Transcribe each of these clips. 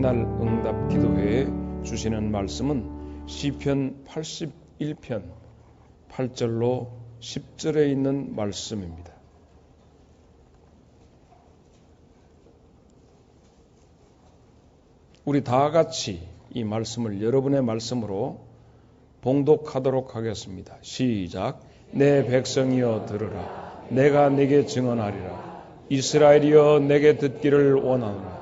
새날 응답 기도회에 주시는 말씀은 시편 81편 8절로 10절에 있는 말씀입니다. 우리 다 같이 이 말씀을 여러분의 말씀으로 봉독하도록 하겠습니다. 시작. 내 백성이여 들으라. 내가 네게 증언하리라. 이스라엘이여 내게 듣기를 원하노라.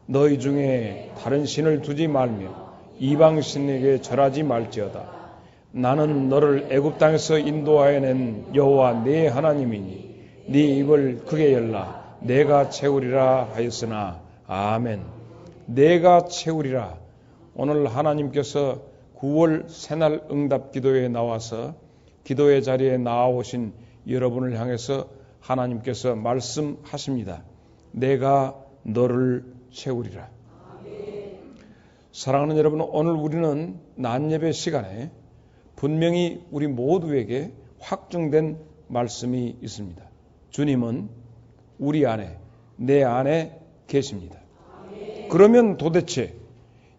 너희 중에 다른 신을 두지 말며 이방 신에게 절하지 말지어다. 나는 너를 애굽 땅에서 인도하여 낸 여호와 네 하나님이니 네 입을 크게 열라. 내가 채우리라 하였으나. 아멘. 내가 채우리라. 오늘 하나님께서 9월 새날 응답 기도회에 나와서 기도의 자리에 나오신 여러분을 향해서 하나님께서 말씀하십니다. 내가 너를 채우리라. 사랑하는 여러분, 오늘 우리는 낮 예배 시간에 분명히 우리 모두에게 확증된 말씀이 있습니다. 주님은 우리 안에, 내 안에 계십니다. 그러면 도대체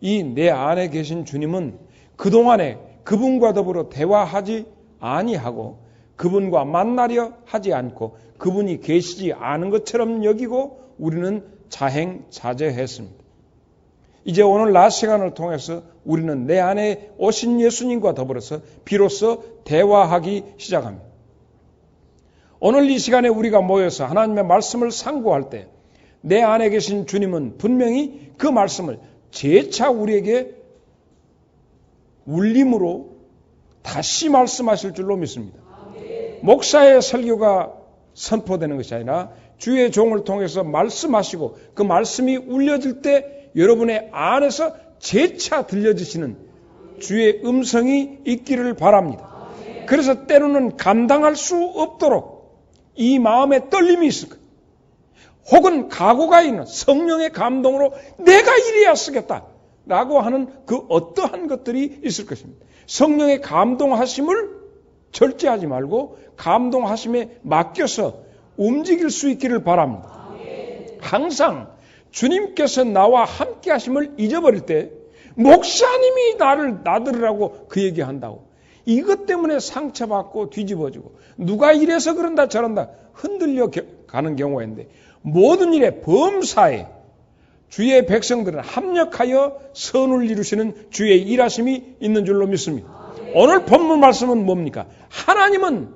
이 내 안에 계신 주님은 그동안에 그분과 더불어 대화하지 아니하고 그분과 만나려 하지 않고 그분이 계시지 않은 것처럼 여기고 우리는 자행자제했습니다. 이제 오늘 낮 시간을 통해서 우리는 내 안에 오신 예수님과 더불어서 비로소 대화하기 시작합니다. 오늘 이 시간에 우리가 모여서 하나님의 말씀을 상고할 때 내 안에 계신 주님은 분명히 그 말씀을 재차 우리에게 울림으로 다시 말씀하실 줄로 믿습니다. 목사의 설교가 선포되는 것이 아니라 주의 종을 통해서 말씀하시고 그 말씀이 울려질 때 여러분의 안에서 재차 들려지시는 주의 음성이 있기를 바랍니다. 그래서 때로는 감당할 수 없도록 이 마음에 떨림이 있을 거예요. 혹은 각오가 있는 성령의 감동으로 내가 이래야 쓰겠다 라고 하는 그 어떠한 것들이 있을 것입니다. 성령의 감동하심을 절제하지 말고 감동하심에 맡겨서 움직일 수 있기를 바랍니다. 항상 주님께서 나와 함께 하심을 잊어버릴 때 목사님이 나를 나들으라고 그 얘기한다고 이것 때문에 상처받고 뒤집어지고 누가 이래서 그런다 저런다 흔들려 가는 경우가 있는데 모든 일에 범사에 주의 백성들은 합력하여 선을 이루시는 주의 일하심이 있는 줄로 믿습니다. 오늘 본문 말씀은 뭡니까? 하나님은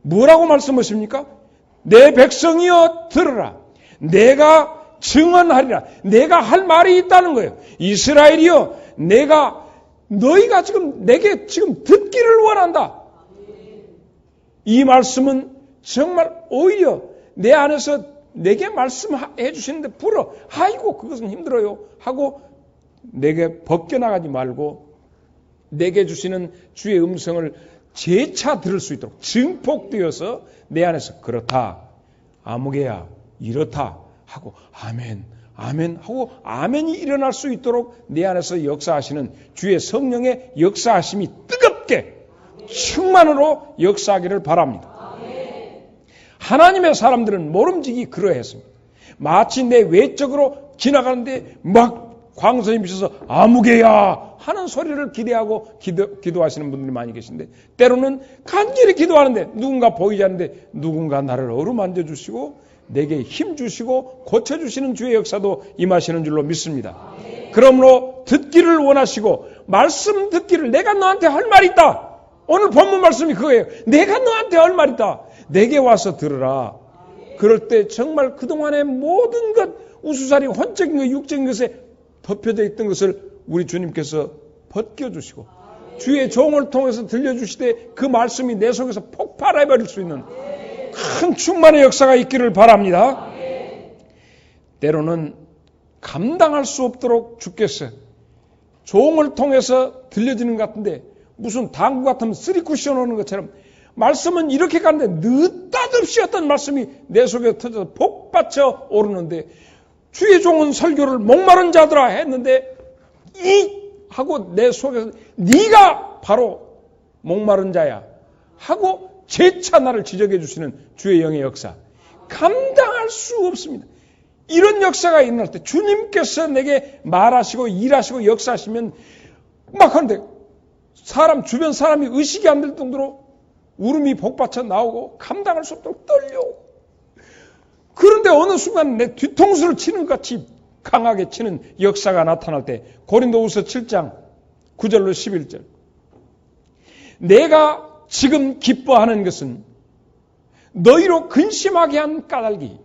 뭐라고 말씀하십니까? 내 백성이여 들으라. 내가 증언하리라. 내가 할 말이 있다는 거예요. 이스라엘이여 너희가 지금 내게 지금 듣기를 원한다. 이 말씀은 정말 오히려 내 안에서 내게 말씀해 주시는데 불어. 아이고 그것은 힘들어요. 하고 내게 벗겨나가지 말고 내게 주시는 주의 음성을 재차 들을 수 있도록 증폭되어서 내 안에서 그렇다. 아무개야 이렇다. 하고 아멘. 아멘 하고 아멘이 일어날 수 있도록 내 안에서 역사하시는 주의 성령의 역사하심이 뜨겁게 충만으로 역사하기를 바랍니다. 하나님의 사람들은 모름지기 그러했습니다. 마치 내 외적으로 지나가는데 막 광선이 비쳐서 아무개야 하는 소리를 기대하고 기도하시는 분들이 많이 계신데 때로는 간절히 기도하는데 누군가 보이지 않는데 누군가 나를 어루만져 주시고 내게 힘 주시고 고쳐주시는 주의 역사도 임하시는 줄로 믿습니다. 그러므로 듣기를 원하시고 말씀 듣기를 내가 너한테 할 말이 있다. 오늘 본문 말씀이 그거예요. 내가 너한테 할 말이 있다. 내게 와서 들으라. 그럴 때 정말 그동안의 모든 것 우수살이 혼적인 것 육적인 것에 덮여져 있던 것을 우리 주님께서 벗겨주시고 주의 종을 통해서 들려주시되 그 말씀이 내 속에서 폭발해버릴 수 있는 큰 충만의 역사가 있기를 바랍니다. 때로는 감당할 수 없도록 주께서 종을 통해서 들려지는 것 같은데 무슨 당구 같으면 쓰리쿠 씌워놓는 것처럼 말씀은 이렇게 가는데 느닷없이 어떤 말씀이 내 속에 터져서 복받쳐 오르는데 주의 종은 설교를 목마른 자들아 했는데 하고 내 속에서 네가 바로 목마른 자야 하고 재차 나를 지적해 주시는 주의 영의 역사 감당할 수 없습니다. 이런 역사가 일어날 때 주님께서 내게 말하시고 일하시고 역사하시면 막 하는데 주변 사람이 의식이 안 될 정도로 울음이 복받쳐 나오고 감당할 수 없도록 떨려오고, 그런데 어느 순간 내 뒤통수를 치는 것 같이 강하게 치는 역사가 나타날 때 고린도후서 7장 9절로 11절, 내가 지금 기뻐하는 것은 너희로 근심하게 한 까닭이,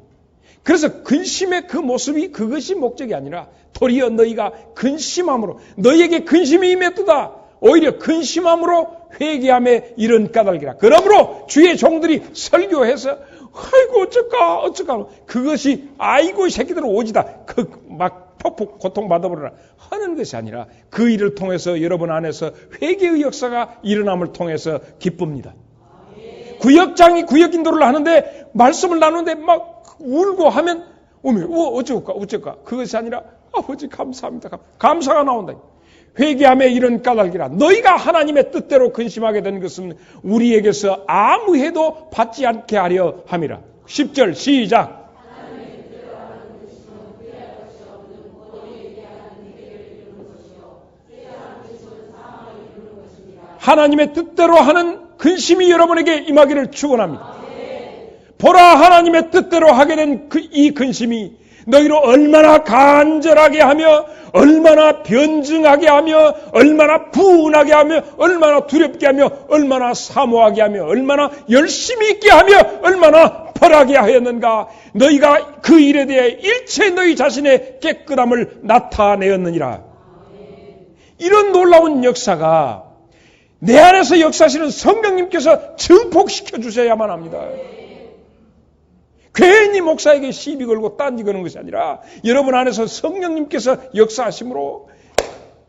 그래서 근심의 그 모습이 그것이 목적이 아니라 도리어 너희가 근심함으로, 너희에게 근심이 임했도다, 오히려 근심함으로 회개함에 이런 까닭이라. 그러므로 주의 종들이 설교해서 아이고 어쩔까 그것이 아이고 이 새끼들은 오지다 막 폭폭 고통받아버려라 하는 것이 아니라 그 일을 통해서 여러분 안에서 회개의 역사가 일어남을 통해서 기쁩니다. 구역장이 구역 인도를 하는데 말씀을 나누는데 막 울고 하면 어쩔까 그것이 아니라 아버지 감사합니다. 감사가 나온다. 회개함에 이런 까닭이라. 너희가 하나님의 뜻대로 근심하게 된 것은 우리에게서 아무 해도 받지 않게 하려 함이라. 10절 시작. 하나님의 뜻대로 하는 근심이 여러분에게 임하기를 축원합니다. 보라, 하나님의 뜻대로 하게 된 이 근심이 너희로 얼마나 간절하게 하며 얼마나 변증하게 하며 얼마나 분하게 하며 얼마나 두렵게 하며 얼마나 사모하게 하며 얼마나 열심히 있게 하며 얼마나 벌하게 하였는가. 너희가 그 일에 대해 일체 너희 자신의 깨끗함을 나타내었느니라. 이런 놀라운 역사가 내 안에서 역사하시는 성령님께서 증폭시켜 주셔야만 합니다. 괜히 목사에게 시비 걸고 딴지 거는 것이 아니라 여러분 안에서 성령님께서 역사하심으로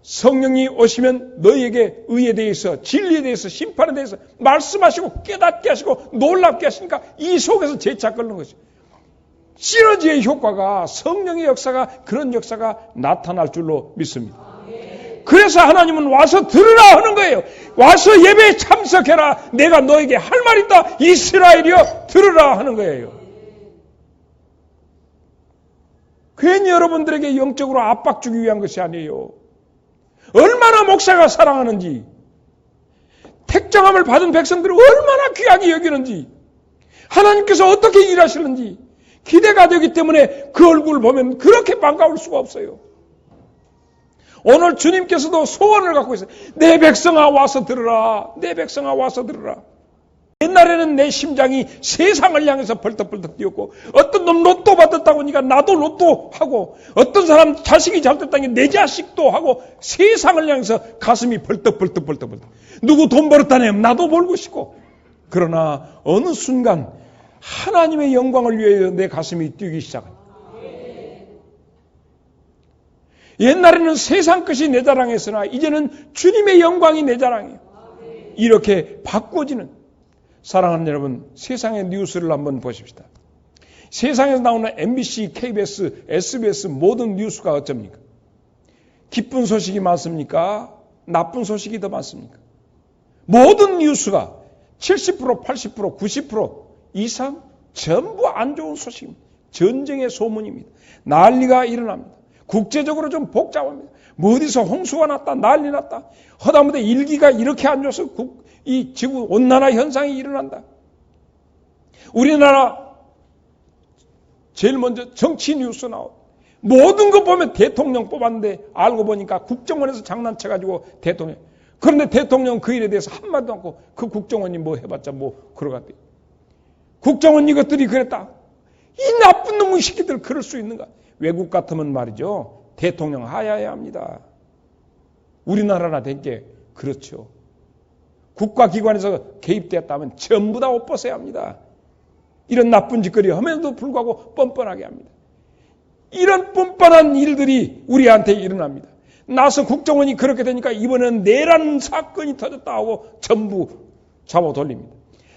성령이 오시면 너희에게 의에 대해서 진리에 대해서 심판에 대해서 말씀하시고 깨닫게 하시고 놀랍게 하시니까 이 속에서 재차 끓는 것이죠. 시너지의 효과가 성령의 역사가 그런 역사가 나타날 줄로 믿습니다. 그래서 하나님은 와서 들으라 하는 거예요. 와서 예배에 참석해라. 내가 너에게 할 말 있다. 이스라엘이여 들으라 하는 거예요. 괜히 여러분들에게 영적으로 압박 주기 위한 것이 아니에요. 얼마나 목사가 사랑하는지, 택정함을 받은 백성들을 얼마나 귀하게 여기는지, 하나님께서 어떻게 일하시는지 기대가 되기 때문에 그 얼굴을 보면 그렇게 반가울 수가 없어요. 오늘 주님께서도 소원을 갖고 있어요. 내 백성아 와서 들으라. 내 백성아 와서 들으라. 옛날에는 내 심장이 세상을 향해서 벌떡벌떡 뛰었고, 어떤 놈 로또 받았다고 하니까 나도 로또 하고, 어떤 사람 자식이 잘 됐다니 내 자식도 하고, 세상을 향해서 가슴이 벌떡벌떡. 누구 돈 벌었다네 나도 벌고 싶고. 그러나 어느 순간 하나님의 영광을 위해 내 가슴이 뛰기 시작합니다. 옛날에는 세상 것이 내 자랑이었으나 이제는 주님의 영광이 내 자랑이에요. 이렇게 바꿔지는, 사랑하는 여러분, 세상의 뉴스를 한번 보십시다. 세상에서 나오는 MBC, KBS, SBS 모든 뉴스가 어쩝니까? 기쁜 소식이 많습니까? 나쁜 소식이 더 많습니까? 모든 뉴스가 70%, 80%, 90% 이상 전부 안 좋은 소식입니다. 전쟁의 소문입니다. 난리가 일어납니다. 국제적으로 좀 복잡합니다. 뭐 어디서 홍수가 났다, 난리 났다. 허다못해 일기가 이렇게 안 좋아서 이 지구 온난화 현상이 일어난다. 우리나라 제일 먼저 정치 뉴스 나오고, 모든 거 보면 대통령 뽑았는데 알고 보니까 국정원에서 장난쳐가지고 대통령. 그런데 대통령 그 일에 대해서 한마디도 않고 그 국정원이 뭐 해봤자 뭐 그러겠대. 국정원 이것들이 그랬다. 이 나쁜 놈의 새끼들 그럴 수 있는가? 외국 같으면 말이죠. 대통령 하야해야 합니다. 우리나라나 된 게 그렇죠. 국가기관에서 개입되었다면 전부 다 옷 벗어야 합니다. 이런 나쁜 짓거리 함에도 불구하고 뻔뻔하게 합니다. 이런 뻔뻔한 일들이 우리한테 일어납니다. 나서 국정원이 그렇게 되니까 이번엔 내란 사건이 터졌다 하고 전부 잡아 돌립니다.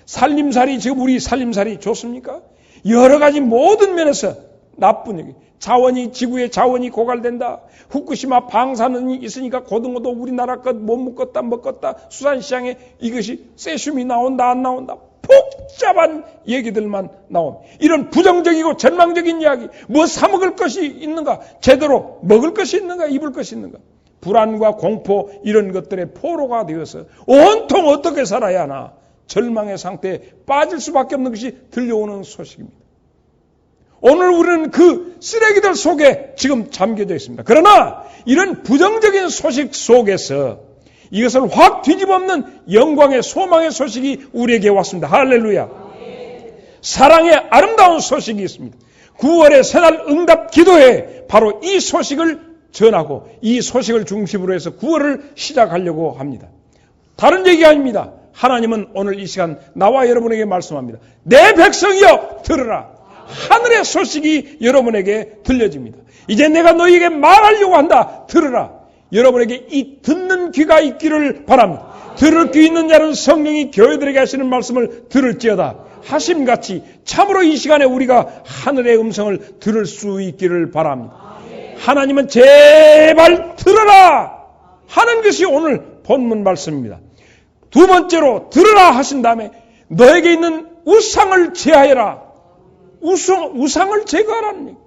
살림살이, 지금 우리 살림살이 좋습니까? 여러 가지 모든 면에서 나쁜 얘기. 지구의 자원이 고갈된다. 후쿠시마 방사능이 있으니까 고등어도 우리나라 것 못 먹었다. 수산시장에 이것이 세슘이 나온다 안 나온다. 복잡한 얘기들만 나옵니다. 이런 부정적이고 절망적인 이야기, 뭐 사 먹을 것이 있는가, 제대로 먹을 것이 있는가, 입을 것이 있는가, 불안과 공포 이런 것들의 포로가 되어서 온통 어떻게 살아야 하나 절망의 상태에 빠질 수밖에 없는 것이 들려오는 소식입니다. 오늘 우리는 그 쓰레기들 속에 지금 잠겨져 있습니다. 그러나 이런 부정적인 소식 속에서 이것을 확 뒤집어엎는 영광의 소망의 소식이 우리에게 왔습니다. 할렐루야. 사랑의 아름다운 소식이 있습니다. 9월의 새날 응답 기도에 바로 이 소식을 전하고 이 소식을 중심으로 해서 9월을 시작하려고 합니다. 다른 얘기 아닙니다. 하나님은 오늘 이 시간 나와 여러분에게 말씀합니다. 내 백성이여 들으라. 하늘의 소식이 여러분에게 들려집니다. 이제 내가 너희에게 말하려고 한다. 들으라. 여러분에게 이 듣는 귀가 있기를 바랍니다. 들을 귀 있는 자는 성령이 교회들에게 하시는 말씀을 들을지어다 하심같이 참으로 이 시간에 우리가 하늘의 음성을 들을 수 있기를 바랍니다. 하나님은 제발 들어라 하는 것이 오늘 본문 말씀입니다. 두 번째로 들으라 하신 다음에 너에게 있는 우상을 제하여라. 우상을 제거하라는 얘기.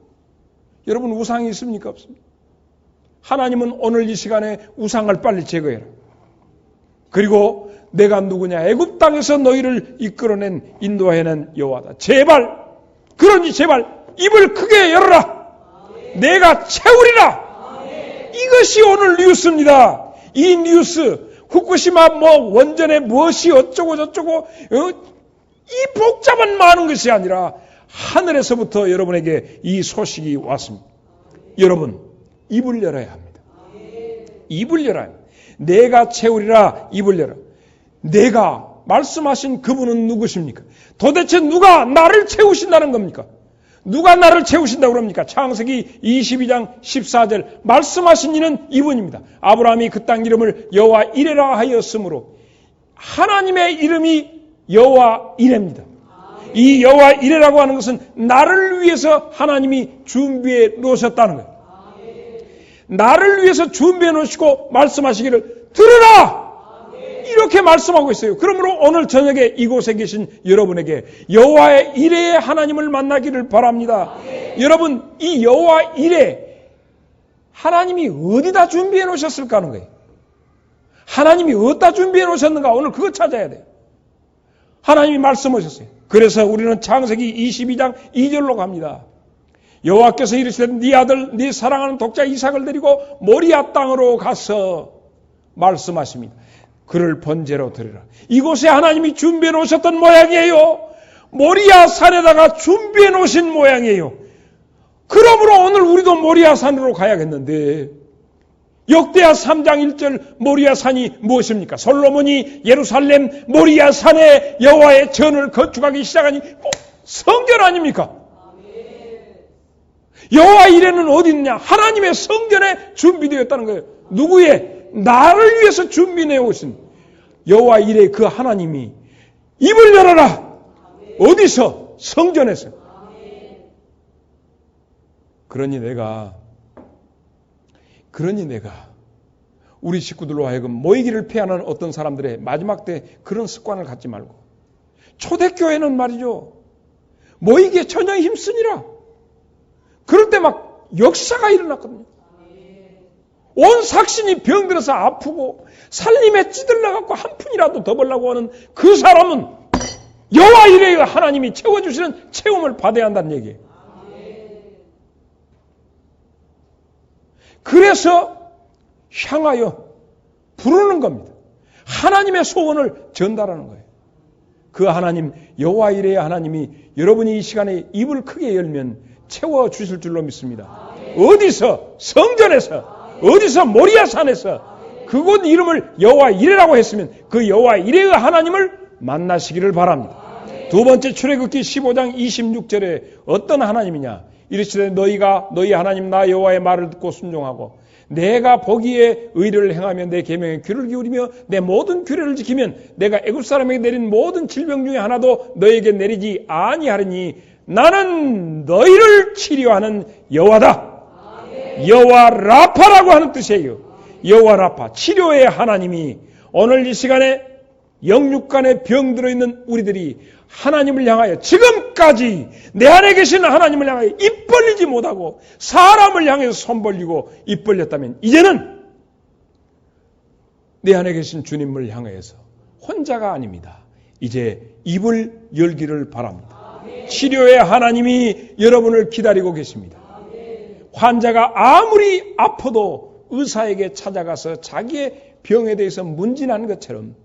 여러분 우상이 있습니까? 없습니까? 하나님은 오늘 이 시간에 우상을 빨리 제거해라. 그리고 내가 누구냐? 애굽 땅에서 너희를 이끌어낸 인도해낸 여호와다. 제발 그러니 제발 입을 크게 열어라. 내가 채우리라. 이것이 오늘 뉴스입니다. 이 뉴스 후쿠시마 원전에 무엇이 어쩌고 저쩌고 이 복잡한 많은 것이 아니라 하늘에서부터 여러분에게 이 소식이 왔습니다. 여러분 입을 열어야 합니다. 입을 열어야 합니다. 내가 채우리라. 입을 열어. 내가 말씀하신 그분은 누구십니까? 도대체 누가 나를 채우신다는 겁니까? 누가 나를 채우신다고 그럽니까? 창세기 22장 14절 말씀하신 이는 이분입니다. 아브라함이 그 땅 이름을 여호와 이레라 하였으므로 하나님의 이름이 여호와 이레입니다. 이 여호와 이레라고 하는 것은 나를 위해서 하나님이 준비해 놓으셨다는 거예요. 나를 위해서 준비해 놓으시고 말씀하시기를 들으라! 이렇게 말씀하고 있어요. 그러므로 오늘 저녁에 이곳에 계신 여러분에게 여호와의 이레의 하나님을 만나기를 바랍니다. 여러분 이 여호와 이레 하나님이 어디다 준비해 놓으셨을까 하는 거예요. 하나님이 어디다 준비해 놓으셨는가 오늘 그거 찾아야 돼요. 하나님이 말씀하셨어요. 그래서 우리는 창세기 22장 2절로 갑니다. 여호와께서 이르시되 네 아들 네 사랑하는 독자 이삭을 데리고 모리아 땅으로 가서 말씀하십니다. 그를 번제로 드리라. 이곳에 하나님이 준비해 놓으셨던 모양이에요. 모리아 산에다가 준비해 놓으신 모양이에요. 그러므로 오늘 우리도 모리아 산으로 가야겠는데 역대하 3장 1절 모리아 산이 무엇입니까? 솔로몬이 예루살렘 모리아 산에 여호와의 전을 건축하기 시작하니 성전 아닙니까? 여호와 이레는 어디 있느냐? 하나님의 성전에 준비되었다는 거예요. 누구의? 나를 위해서 준비해 오신 여호와 이레 그 하나님이 입을 열어라. 어디서? 성전에서. 그러니 내가 우리 식구들로 하여금 모이기를 피하는 어떤 사람들의 마지막 때 그런 습관을 갖지 말고 초대교회는 말이죠. 모이기에 전혀 힘쓰니라. 그럴 때 막 역사가 일어났거든요. 온 삭신이 병들어서 아프고 살림에 찌들러갖고 한 푼이라도 더 벌려고 하는 그 사람은 여호와 이레의 하나님이 채워주시는 채움을 받아야 한다는 얘기예요. 그래서 향하여 부르는 겁니다. 하나님의 소원을 전달하는 거예요. 그 하나님 여호와 이레의 하나님이 여러분이 이 시간에 입을 크게 열면 채워주실 줄로 믿습니다. 어디서? 성전에서. 어디서? 모리아산에서. 그곳 이름을 여호와 이레라고 했으면 그 여호와 이레의 하나님을 만나시기를 바랍니다. 두 번째 출애굽기 15장 26절에 어떤 하나님이냐? 이르시되 너희가 너희 하나님 나 여호와의 말을 듣고 순종하고 내가 보기에 의를 행하며 내 계명에 귀를 기울이며 내 모든 규례를 지키면 내가 애굽 사람에게 내린 모든 질병 중에 하나도 너에게 내리지 아니하리니 나는 너희를 치료하는 여호와다. 여호와 라파라고 하는 뜻이에요. 여호와 라파 치료의 하나님이 오늘 이 시간에 영육간에 병들어 있는 우리들이 하나님을 향하여 지금까지 내 안에 계신 하나님을 향하여 입 벌리지 못하고 사람을 향해서 손 벌리고 입 벌렸다면 이제는 내 안에 계신 주님을 향해서 혼자가 아닙니다. 이제 입을 열기를 바랍니다. 치료의 하나님이 여러분을 기다리고 계십니다. 환자가 아무리 아파도 의사에게 찾아가서 자기의 병에 대해서 문진하는 것처럼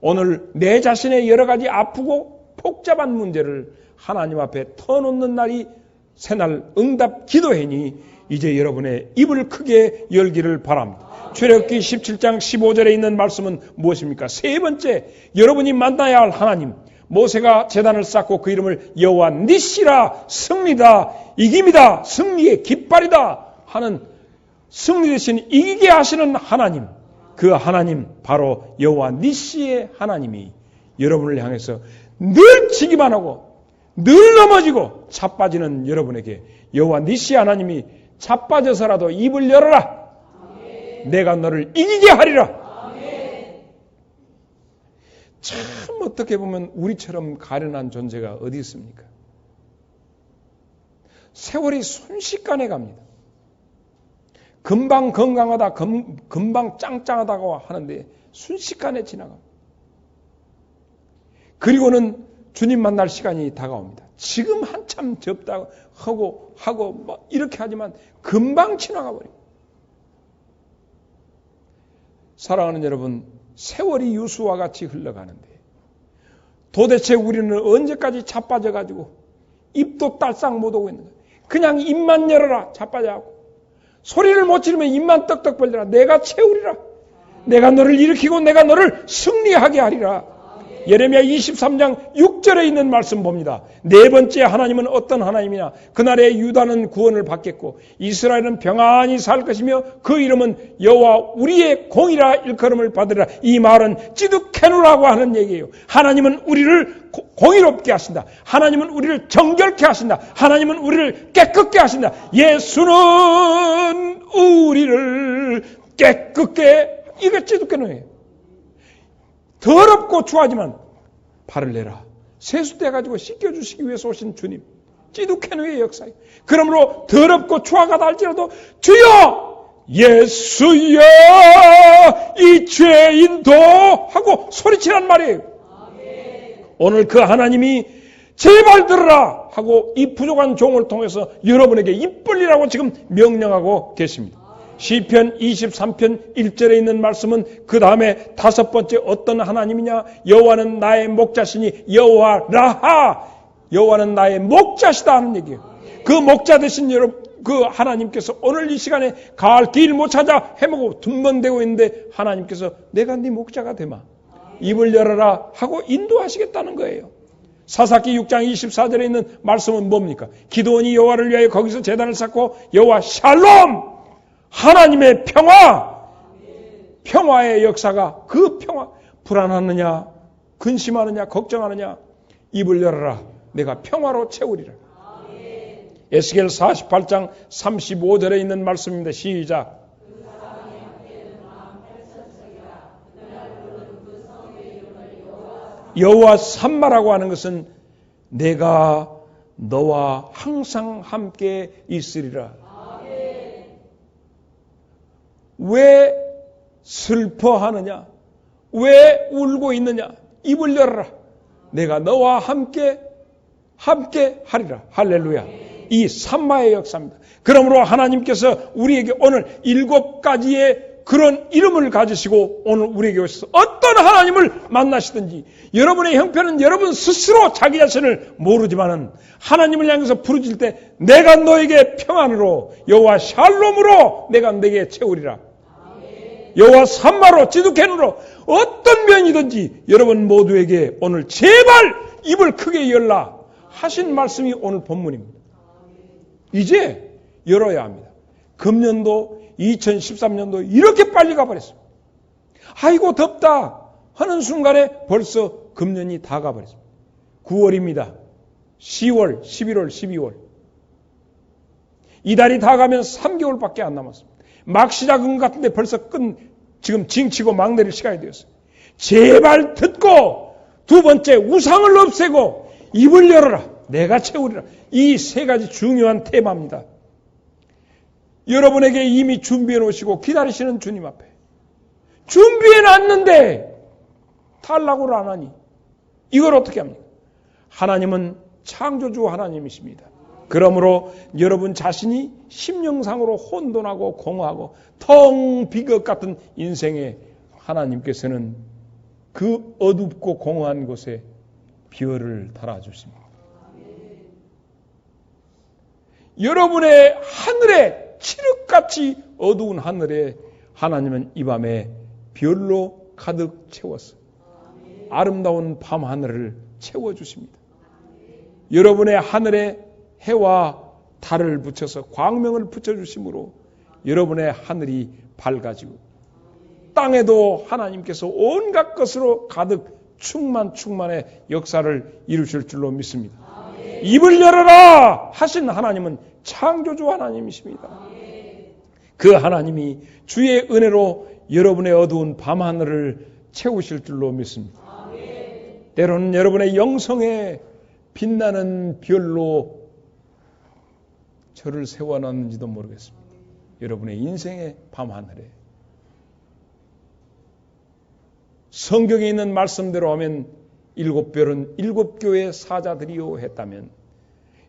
오늘 내 자신의 여러 가지 아프고 복잡한 문제를 하나님 앞에 터놓는 날이 새날 응답 기도회니 이제 여러분의 입을 크게 열기를 바랍니다. 출애굽기 17장 15절에 있는 말씀은 무엇입니까? 세 번째, 여러분이 만나야 할 하나님. 모세가 제단을 쌓고 그 이름을 여호와 니시라, 승리다, 이김이다, 승리의 깃발이다 하는 승리 대신 이기게 하시는 하나님. 그 하나님 바로 여호와 니시의 하나님이 여러분을 향해서 늘 지기만 하고 늘 넘어지고 자빠지는 여러분에게 여호와 니시 하나님이 자빠져서라도 입을 열어라. 아멘. 내가 너를 이기게 하리라. 아멘. 참 어떻게 보면 우리처럼 가련한 존재가 어디 있습니까? 세월이 순식간에 갑니다. 금방 건강하다, 금방 짱짱하다고 하는데 순식간에 지나갑니다. 그리고는 주님 만날 시간이 다가옵니다. 지금 한참 접다고 하고 뭐 이렇게 하지만 금방 지나가 버립니다. 사랑하는 여러분, 세월이 유수와 같이 흘러가는데 도대체 우리는 언제까지 자빠져가지고 입도 딸싹 못 오고 있는 거예요. 그냥 입만 열어라 자빠져하고 소리를 못 지르면 입만 떡떡 벌려라. 내가 채우리라. 내가 너를 일으키고 내가 너를 승리하게 하리라. 예레미야 23장 6절에 있는 말씀 봅니다. 네 번째 하나님은 어떤 하나님이냐? 그날에 유다는 구원을 받겠고 이스라엘은 평안히 살 것이며 그 이름은 여호와 우리의 공이라 일컬음을 받으리라. 이 말은 찌두케누라고 하는 얘기예요. 하나님은 우리를 공의롭게 하신다. 하나님은 우리를 정결케 하신다. 하나님은 우리를 깨끗게 하신다. 예수는 우리를 깨끗게, 이게 찌두케누예요. 더럽고 추하지만 발을 내라. 세수대가지고 씻겨주시기 위해서 오신 주님. 찌두케누의 역사예요. 그러므로 더럽고 추하다 할지라도 주여 예수여 이 죄인도 하고 소리치란 말이에요. 아멘. 오늘 그 하나님이 제발 들으라 하고 이 부족한 종을 통해서 여러분에게 입 벌리라고 지금 명령하고 계십니다. 시편 23편 1절에 있는 말씀은 그 다음에 다섯 번째 어떤 하나님이냐? 여호와는 나의 목자시니 여호와 라하, 여호와는 나의 목자시다 하는 얘기예요. 그 목자 되신 여러분, 그 하나님께서 오늘 이 시간에 가을 길 못 찾아 헤매고 둔번대고 있는데 하나님께서 내가 네 목자가 되마 입을 열어라 하고 인도하시겠다는 거예요. 사사기 6장 24절에 있는 말씀은 뭡니까? 기드온이 여호와를 위하여 거기서 제단을 쌓고 여호와 샬롬, 하나님의 평화, 평화의 역사가, 그 평화, 불안하느냐, 근심하느냐, 걱정하느냐, 입을 열어라. 내가 평화로 채우리라. 에스겔 48장 35절에 있는 말씀입니다. 시작. 여호와 삼마라고 하는 것은 내가 너와 항상 함께 있으리라. 왜 슬퍼하느냐? 왜 울고 있느냐? 입을 열어라. 내가 너와 함께 하리라. 할렐루야. 이 삼마의 역사입니다. 그러므로 하나님께서 우리에게 오늘 7가지의 그런 이름을 가지시고 오늘 우리에게 오셔서 어떤 하나님을 만나시든지 여러분의 형편은 여러분 스스로 자기 자신을 모르지만은 하나님을 향해서 부르질 때 내가 너에게 평안으로 여호와 샬롬으로 내가 내게 채우리라. 여호와 삼마로 찌두케누로 어떤 면이든지 여러분 모두에게 오늘 제발 입을 크게 열라 하신 말씀이 오늘 본문입니다. 이제 열어야 합니다. 금년도 2013년도 이렇게 빨리 가버렸습니다. 아이고 덥다 하는 순간에 벌써 금년이 다 가버렸습니다. 9월입니다. 10월, 11월, 12월. 이달이 다 가면 3개월밖에 안 남았습니다. 막 시작한 것 같은데 벌써 지금 징치고 막 내릴 시간이 되었어요. 제발 듣고 두 번째 우상을 없애고 입을 열어라. 내가 채우리라. 이 세 가지 중요한 테마입니다. 여러분에게 이미 준비해 놓으시고 기다리시는 주님 앞에 준비해 놨는데 탈락을 안 하니 이걸 어떻게 합니까? 하나님은 창조주 하나님이십니다. 그러므로 여러분 자신이 심령상으로 혼돈하고 공허하고 텅 빈 것 같은 인생에 하나님께서는 그 어둡고 공허한 곳에 별을 달아주십니다. 여러분의 하늘에 칠흑같이 어두운 하늘에 하나님은 이 밤에 별로 가득 채웠어요. 아름다운 밤하늘을 채워주십니다. 여러분의 하늘에 해와 달을 붙여서 광명을 붙여주심으로 여러분의 하늘이 밝아지고 땅에도 하나님께서 온갖 것으로 가득 충만의 역사를 이루실 줄로 믿습니다. 입을 열어라 하신 하나님은 창조주 하나님이십니다. 그 하나님이 주의 은혜로 여러분의 어두운 밤하늘을 채우실 줄로 믿습니다. 때로는 여러분의 영성에 빛나는 별로 저를 세워놨는지도 모르겠습니다. 여러분의 인생의 밤하늘에 성경에 있는 말씀대로 하면 7별은 7교의 사자들이요 했다면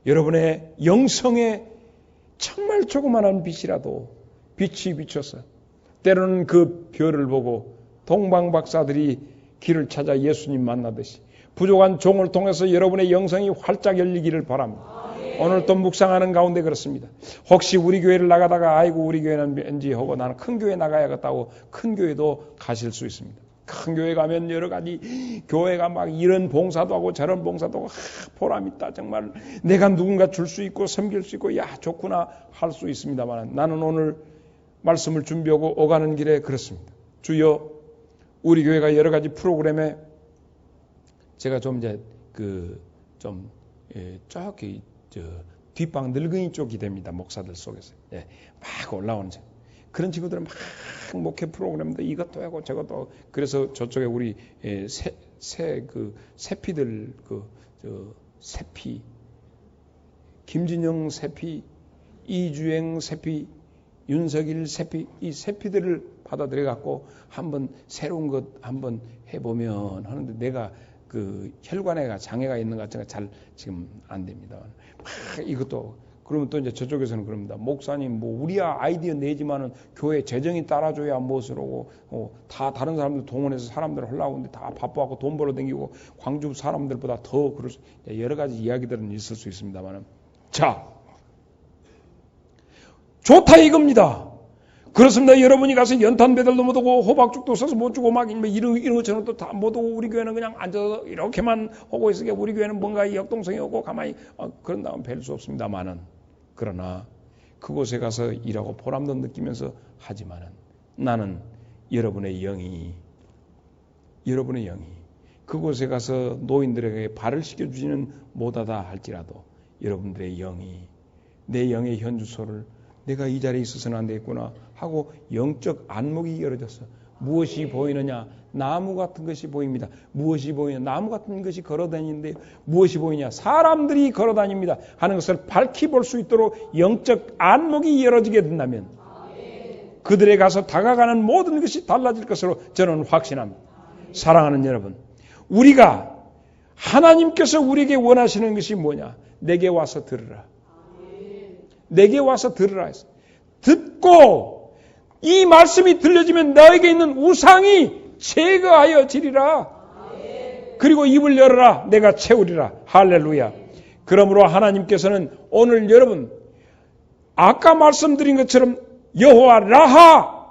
여러분의 영성에 정말 조그마한 빛이라도 빛이 비춰서 때로는 그 별을 보고 동방박사들이 길을 찾아 예수님 만나듯이 부족한 종을 통해서 여러분의 영성이 활짝 열리기를 바랍니다. 오늘 또 묵상하는 가운데 그렇습니다. 혹시 우리 교회를 나가다가 아이고 우리 교회는 왠지 하고 나는 큰 교회 나가야겠다고 큰 교회도 가실 수 있습니다. 큰 교회 가면 여러 가지 교회가 막 이런 봉사도 하고 저런 봉사도 하고 보람있다. 정말 내가 누군가 줄 수 있고 섬길 수 있고 야 좋구나 할 수 있습니다만 나는 오늘 말씀을 준비하고 오가는 길에 그렇습니다. 주여 우리 교회가 여러 가지 프로그램에 제가 좀 이제 저기 뒷방 늙은이 쪽이 됩니다. 목사들 속에서 막 올라오는 그런 친구들은 막 목회 프로그램도 이것도 하고 저것도 하고 그래서 저쪽에 우리 세피들 세피 김진영 세피 이주행 세피 윤석일 세피 이 세피들을 받아들여 갖고 한번 새로운 것 한번 해보면 하는데 내가 그 혈관에 장애가 있는 것 같지만 잘 지금 안 됩니다. 막 이것도 그러면 또 이제 저쪽에서는 그럽니다. 목사님 뭐 우리야 아이디어 내지만은 교회 재정이 따라줘야 무엇을 하고 다 다른 사람들 동원해서 사람들 하려고 하는데 다 바빠갖고 돈 벌어 댕기고 광주 사람들보다 더 그럴 수 여러 가지 이야기들은 있을 수 있습니다만은 자 좋다 이겁니다. 그렇습니다. 여러분이 가서 연탄 배달도 못하고 호박죽도 써서 못 주고 막 이런 것처럼 또 다 못하고 우리 교회는 그냥 앉아서 이렇게만 하고 있으니까 우리 교회는 뭔가 역동성이 오고 가만히 그런 다음 뵐 수 없습니다만은 그러나 그곳에 가서 일하고 보람도 느끼면서 하지만은 나는 여러분의 영이 그곳에 가서 노인들에게 발을 씻겨주지는 못하다 할지라도 여러분들의 영이 내 영의 현주소를 내가 이 자리에 있어서는 안 되겠구나 하고 영적 안목이 열어졌어. 무엇이 보이느냐? 나무 같은 것이 보입니다. 무엇이 보이냐? 나무 같은 것이 걸어다니는데 무엇이 보이냐? 사람들이 걸어다닙니다. 하는 것을 밝히 볼 수 있도록 영적 안목이 열어지게 된다면 그들에 가서 다가가는 모든 것이 달라질 것으로 저는 확신합니다. 사랑하는 여러분, 우리가 하나님께서 우리에게 원하시는 것이 뭐냐? 내게 와서 들으라. 내게 와서 들으라 했어. 듣고 이 말씀이 들려지면 너에게 있는 우상이 제거하여 지리라. 그리고 입을 열어라. 내가 채우리라. 할렐루야. 그러므로 하나님께서는 오늘 여러분 아까 말씀드린 것처럼 여호와 라하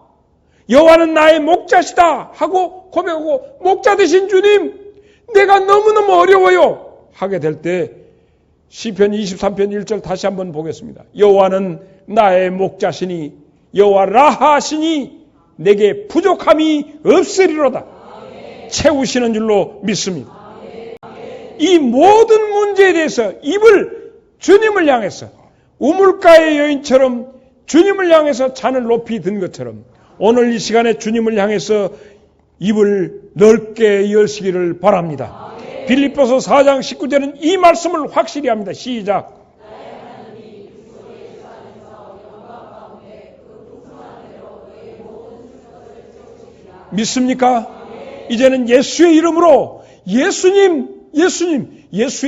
여호와는 나의 목자시다 하고 고백하고 목자 되신 주님 내가 너무너무 어려워요 하게 될 때 시편 23편 1절 다시 한번 보겠습니다. 여호와는 나의 목자시니 여호와 라하시니 내게 부족함이 없으리로다. 채우시는 줄로 믿습니다. 이 모든 문제에 대해서 입을 주님을 향해서 우물가의 여인처럼 주님을 향해서 잔을 높이 든 것처럼 오늘 이 시간에 주님을 향해서 입을 넓게 여시기를 바랍니다. 빌립보서 4장 19절은 이 말씀을 확실히 합니다. 시작. 믿습니까? 이제는 예수의 이름으로 예수의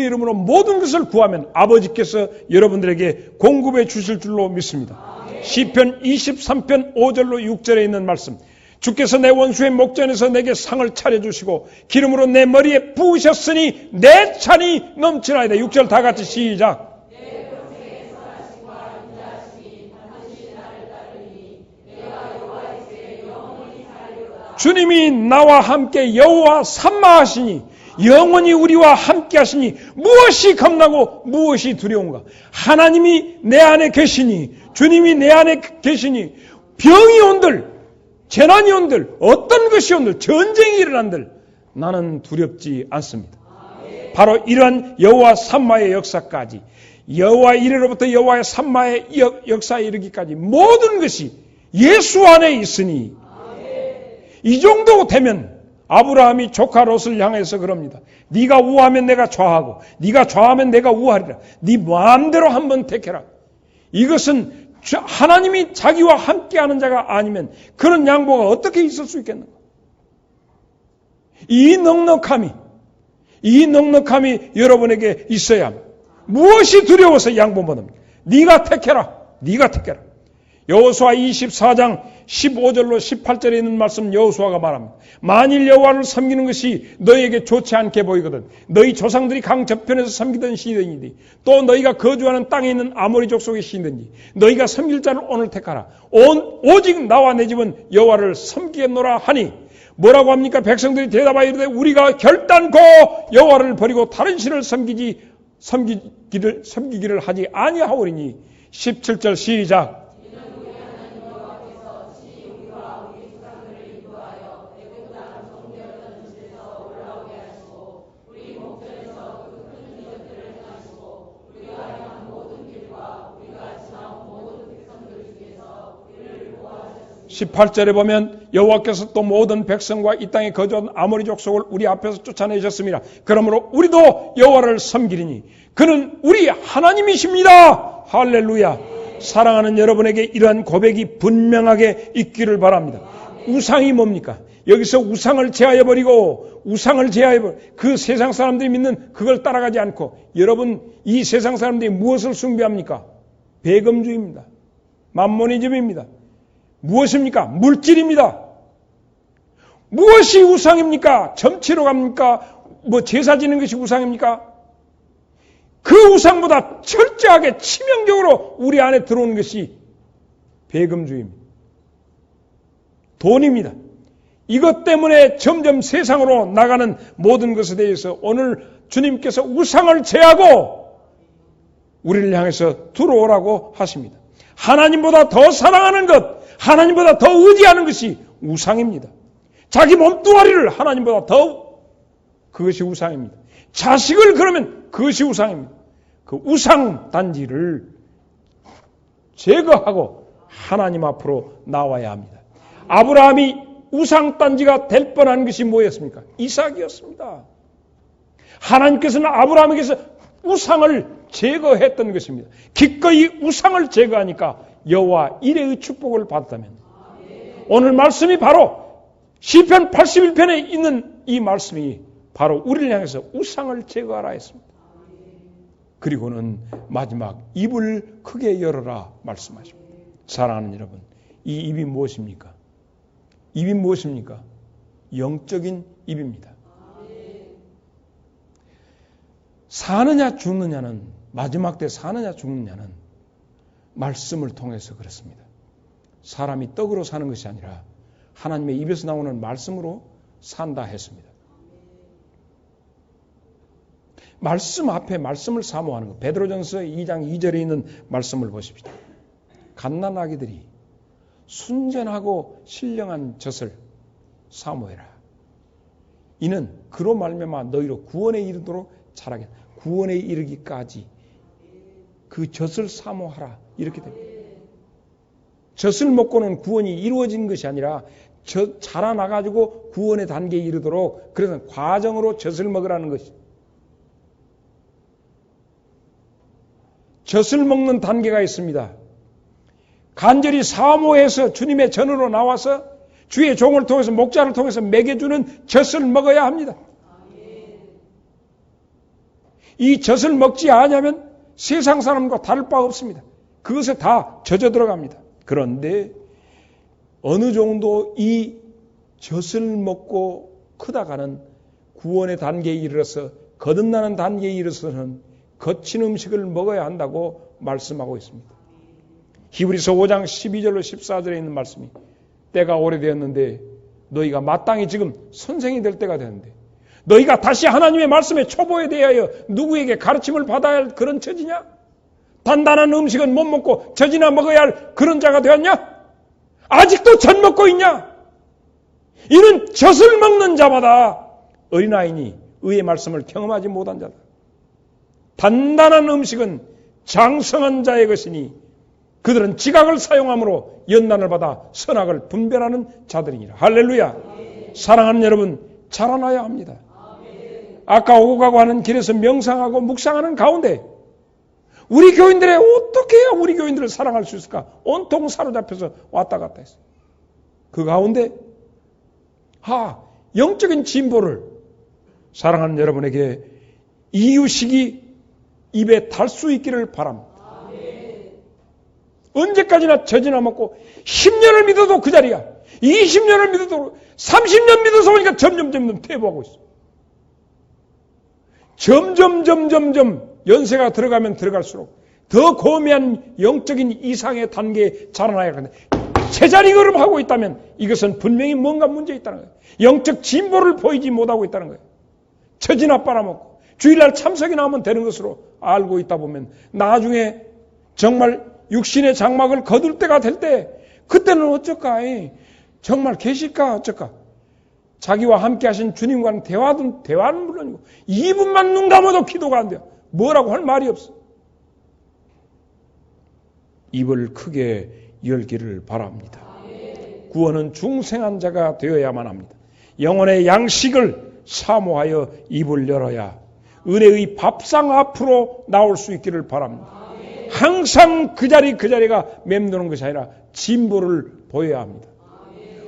이름으로 모든 것을 구하면 아버지께서 여러분들에게 공급해 주실 줄로 믿습니다. 시편 23편 5절로 6절에 있는 말씀. 주께서 내 원수의 목전에서 내게 상을 차려주시고 기름으로 내 머리에 부으셨으니 내 찬이 넘치나이다. 6절 다 같이 시작. 주님이 나와 함께 여호와 삼마하시니 영원히 우리와 함께 하시니 무엇이 겁나고 무엇이 두려운가. 하나님이 내 안에 계시니 주님이 내 안에 계시니 병이 온들 재난이 온들 어떤 것이 온들 전쟁이 일어난들 나는 두렵지 않습니다. 바로 이러한 여호와 삼마의 역사까지 여호와 이래로부터 여호와의 삼마의 역사에 이르기까지 모든 것이 예수 안에 있으니 이 정도 되면 아브라함이 조카 롯을 향해서 그럽니다. 네가 우하면 내가 좌하고 네가 좌하면 내가 우하리라. 네 마음대로 한번 택해라. 이것은 하나님이 자기와 함께하는 자가 아니면 그런 양보가 어떻게 있을 수 있겠는가? 이 넉넉함이 여러분에게 있어야 합니다. 무엇이 두려워서 양보 못합니까? 네가 택해라. 여호수아 24장 15절로 18절에 있는 말씀 여호수아가 말합니다. 만일 여호와를 섬기는 것이 너희에게 좋지 않게 보이거든 너희 조상들이 강 저편에서 섬기던 신이든지 또 너희가 거주하는 땅에 있는 아모리 족속의 신이든지 너희가 섬길 자를 오늘 택하라. 오직 나와 내 집은 여호와를 섬기겠노라 하니 뭐라고 합니까? 백성들이 대답하여 이르되 우리가 결단코 여호와를 버리고 다른 신을 섬기기를 하지 아니하오리니. 17절 시작. (18절에) 보면 여호와께서 또 모든 백성과 이 땅에 거주한 아모리 족속을 우리 앞에서 쫓아내셨습니다. 그러므로 우리도 여호와를 섬기리니 그는 우리 하나님이십니다. 할렐루야. 사랑하는 여러분에게 이러한 고백이 분명하게 있기를 바랍니다. 우상이 뭡니까? 여기서 우상을 제하여버리고 그 세상 사람들이 믿는 그걸 따라가지 않고 여러분 이 세상 사람들이 무엇을 숭배합니까? 배금주의입니다. 맘모니즘입니다. 무엇입니까? 물질입니다. 무엇이 우상입니까? 점치러 갑니까? 제사 지는 것이 우상입니까? 그 우상보다 철저하게 치명적으로 우리 안에 들어오는 것이 배금주의입니다. 돈입니다. 이것 때문에 점점 세상으로 나가는 모든 것에 대해서 오늘 주님께서 우상을 제하고 우리를 향해서 들어오라고 하십니다. 하나님보다 더 사랑하는 것, 하나님보다 더 의지하는 것이 우상입니다. 자기 몸뚱아리를 하나님보다 더 그것이 우상입니다. 자식을 그러면 그것이 우상입니다. 그 우상 단지를 제거하고 하나님 앞으로 나와야 합니다. 아브라함이 우상 단지가 될 뻔한 것이 뭐였습니까? 이삭이었습니다. 하나님께서는 아브라함에게서 우상을 제거했던 것입니다. 기꺼이 우상을 제거하니까 여호와 이레의 축복을 받았다면 오늘 말씀이 바로 시편 81편에 있는 이 말씀이 바로 우리를 향해서 우상을 제거하라 했습니다. 그리고는 마지막 입을 크게 열어라 말씀하십니다. 사랑하는 여러분, 이 입이 무엇입니까? 입이 무엇입니까? 영적인 입입니다. 사느냐 죽느냐는 마지막 때 사느냐 죽느냐는 말씀을 통해서 그렇습니다. 사람이 떡으로 사는 것이 아니라 하나님의 입에서 나오는 말씀으로 산다 했습니다. 말씀 앞에 말씀을 사모하는 것. 베드로전서 2장 2절에 있는 말씀을 보십시오. 갓난아기들이 순전하고 신령한 젖을 사모해라. 이는 그로 말미암아 너희로 구원에 이르도록 자라게 구원에 이르기까지 그 젖을 사모하라. 이렇게 됩니다. 젖을 먹고는 구원이 이루어진 것이 아니라 자라나가지고 구원의 단계에 이르도록 그래서 과정으로 젖을 먹으라는 것이. 젖을 먹는 단계가 있습니다. 간절히 사모해서 주님의 전으로 나와서 주의 종을 통해서 목자를 통해서 먹여주는 젖을 먹어야 합니다. 이 젖을 먹지 않으면 세상 사람과 다를 바 없습니다. 그것에 다 젖어 들어갑니다. 그런데 어느 정도 이 젖을 먹고 크다가는 구원의 단계에 이르러서 거듭나는 단계에 이르러서는 거친 음식을 먹어야 한다고 말씀하고 있습니다. 히브리서 5장 12절로 14절에 있는 말씀이 때가 오래되었는데 너희가 마땅히 지금 선생이 될 때가 되는데 너희가 다시 하나님의 말씀에 초보에 대하여 누구에게 가르침을 받아야 할 그런 처지냐? 단단한 음식은 못 먹고 젖이나 먹어야 할 그런 자가 되었냐? 아직도 젖 먹고 있냐? 이는 젖을 먹는 자마다 어린아이니 의의 말씀을 경험하지 못한 자다. 단단한 음식은 장성한 자의 것이니 그들은 지각을 사용함으로 연단을 받아 선악을 분별하는 자들이니라. 할렐루야. 사랑하는 여러분, 자라나야 합니다. 아까 오고 가고 하는 길에서 명상하고 묵상하는 가운데 우리 교인들의 어떻게 해야 우리 교인들을 사랑할 수 있을까? 온통 사로잡혀서 왔다 갔다 했어요. 그 가운데 영적인 진보를 사랑하는 여러분에게 이유식이 입에 달 수 있기를 바랍니다. 언제까지나 젖이나 먹고 10년을 믿어도 그 자리야. 20년을 믿어도 30년 믿어서 보니까 점점 퇴보하고 있어. 점점 연세가 들어가면 들어갈수록 더 고미한 영적인 이상의 단계에 자라나야 하는데 제자리 걸음하고 있다면 이것은 분명히 뭔가 문제 있다는 거예요. 영적 진보를 보이지 못하고 있다는 거예요. 젖이나 빨아먹고 주일날 참석이나 하면 되는 것으로 알고 있다 보면 나중에 정말 육신의 장막을 거둘 때가 될 때 그때는 어쩔까? 정말 계실까? 어쩔까? 자기와 함께 하신 주님과는 대화는 물론이고 2분만 눈 감아도 기도가 안 돼요. 뭐라고 할 말이 없어. 입을 크게 열기를 바랍니다. 구원은 중생한 자가 되어야만 합니다. 영혼의 양식을 사모하여 입을 열어야 은혜의 밥상 앞으로 나올 수 있기를 바랍니다. 항상 그 자리가 맴도는 것이 아니라 진보를 보여야 합니다.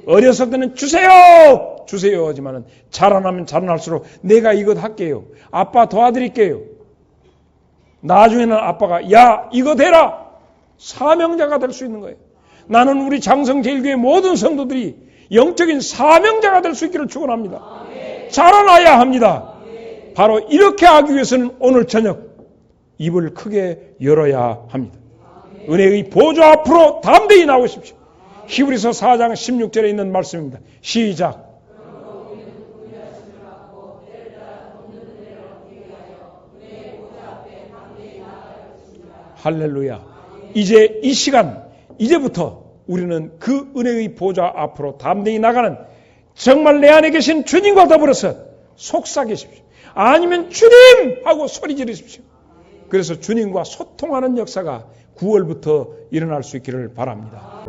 어렸을 때는 주세요 하지만은 자라나면 자라날수록 내가 이것 할게요. 아빠 도와드릴게요. 나중에는 아빠가 야 이거 대라. 사명자가 될 수 있는 거예요. 나는 우리 장성제일교회 모든 성도들이 영적인 사명자가 될 수 있기를 축원합니다. 자라나야 합니다. 바로 이렇게 하기 위해서는 오늘 저녁 입을 크게 열어야 합니다. 은혜의 보좌 앞으로 담대히 나오십시오. 히브리서 4장 16절에 있는 말씀입니다. 시작. 할렐루야. 이제 이 시간, 이제부터 우리는 그 은혜의 보좌 앞으로 담대히 나가는 정말 내 안에 계신 주님과 더불어서 속삭이십시오. 아니면 주님! 하고 소리 지르십시오. 그래서 주님과 소통하는 역사가 9월부터 일어날 수 있기를 바랍니다.